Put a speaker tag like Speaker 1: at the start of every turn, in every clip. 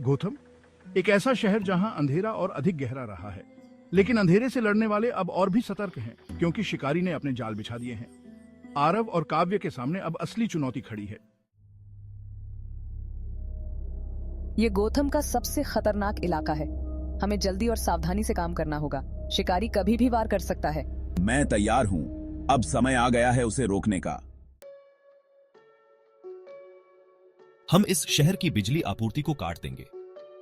Speaker 1: Gotham एक ऐसा शहर जहां अंधेरा और अधिक गहरा रहा है, लेकिन अंधेरे से लड़ने वाले अब और भी सतर्क हैं, क्योंकि शिकारी ने अपने जाल बिछा दिए हैं। आरव और काव्य के सामने अब असली चुनौती खड़ी है।
Speaker 2: ये गोथम का सबसे खतरनाक इलाका है। हमें जल्दी और सावधानी से काम करना होगा। शिकारी कभी भी वार कर सकता है।
Speaker 3: मैं तैयार हूँ। अब समय आ गया है उसे रोकने का।
Speaker 4: हम इस शहर की बिजली आपूर्ति को काट देंगे।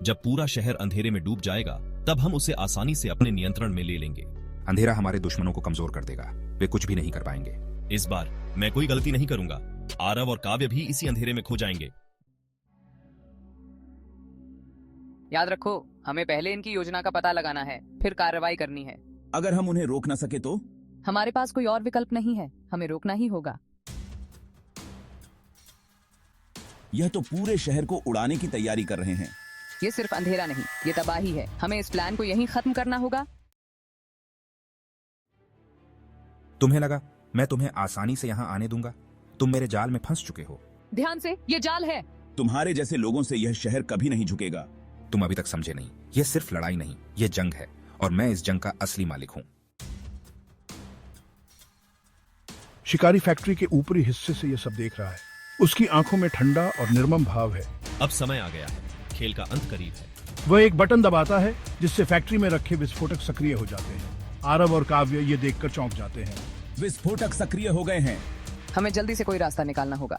Speaker 4: जब पूरा शहर अंधेरे में डूब जाएगा, तब हम उसे आसानी से अपने नियंत्रण में ले लेंगे।
Speaker 5: अंधेरा हमारे दुश्मनों को कमजोर कर देगा। वे कुछ भी नहीं कर पाएंगे।
Speaker 4: इस बार मैं कोई गलती नहीं करूंगा। आरव और काव्य भी इसी अंधेरे में खो जाएंगे।
Speaker 2: याद रखो, हमें पहले इनकी योजना का पता लगाना है, फिर कार्रवाई करनी है।
Speaker 3: अगर हम उन्हें रोक न सके तो?
Speaker 2: हमारे पास कोई और विकल्प नहीं है। हमें रोकना ही होगा।
Speaker 3: यह तो पूरे शहर को उड़ाने की तैयारी कर रहे हैं।
Speaker 2: ये सिर्फ अंधेरा नहीं, ये तबाही है। हमें इस प्लान को यहीं खत्म करना होगा।
Speaker 5: तुम्हें लगा मैं तुम्हें आसानी से यहाँ आने दूंगा? तुम मेरे जाल में फंस चुके हो।
Speaker 2: ध्यान से, ये जाल है।
Speaker 3: तुम्हारे जैसे लोगों से यह शहर कभी नहीं झुकेगा।
Speaker 5: तुम अभी तक समझे नहीं। यह सिर्फ लड़ाई नहीं, यह जंग है, और मैं इस जंग का असली मालिक हूँ।
Speaker 1: शिकारी फैक्ट्री के ऊपरी हिस्से से यह सब देख रहा है। उसकी आंखों में ठंडा और निर्मम भाव है।
Speaker 4: अब समय आ गया है। खेल का अंत करीब है।
Speaker 1: वह एक बटन दबाता है, जिससे फैक्ट्री में रखे विस्फोटक सक्रिय हो जाते हैं। आरव और काव्य ये देखकर चौंक जाते हैं।
Speaker 3: विस्फोटक सक्रिय हो गए हैं।
Speaker 2: हमें जल्दी से कोई रास्ता निकालना होगा।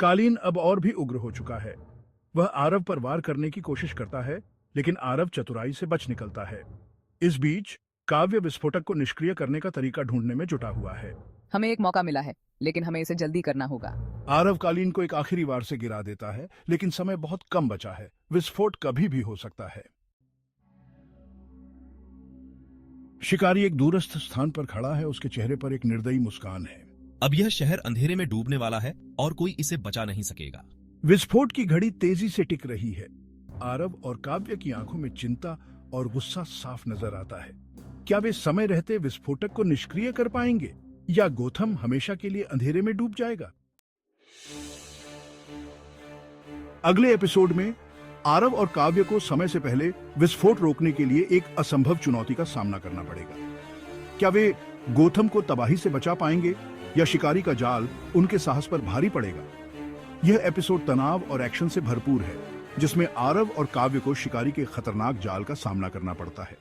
Speaker 1: कालीन अब और भी उग्र हो चुका है। वह आरव पर वार करने की कोशिश करता है, लेकिन आरव चतुराई से बच निकलता है। इस बीच काव्य विस्फोटक को निष्क्रिय करने का तरीका ढूंढने में जुटा हुआ है।
Speaker 2: हमें एक मौका मिला है, लेकिन हमें इसे जल्दी करना होगा।
Speaker 1: आरव कालीन को एक आखिरी वार से गिरा देता है, लेकिन समय बहुत कम बचा है। विस्फोट कभी भी हो सकता है। शिकारी एक दूरस्थ स्थान पर खड़ा है। उसके चेहरे पर एक निर्दयी मुस्कान है।
Speaker 4: अब यह शहर अंधेरे में डूबने वाला है और कोई इसे बचा नहीं सकेगा।
Speaker 1: विस्फोट की घड़ी तेजी से टिक रही है। आरव और काव्य की आंखों में चिंता और गुस्सा साफ नजर आता है। क्या वे समय रहते विस्फोटक को निष्क्रिय कर पाएंगे, या गोथम हमेशा के लिए अंधेरे में डूब जाएगा? अगले एपिसोड में आरव और काव्य को समय से पहले विस्फोट रोकने के लिए एक असंभव चुनौती का सामना करना पड़ेगा। क्या वे गोथम को तबाही से बचा पाएंगे, या शिकारी का जाल उनके साहस पर भारी पड़ेगा? यह एपिसोड तनाव और एक्शन से भरपूर है, जिसमें आरव और काव्य को शिकारी के खतरनाक जाल का सामना करना पड़ता है।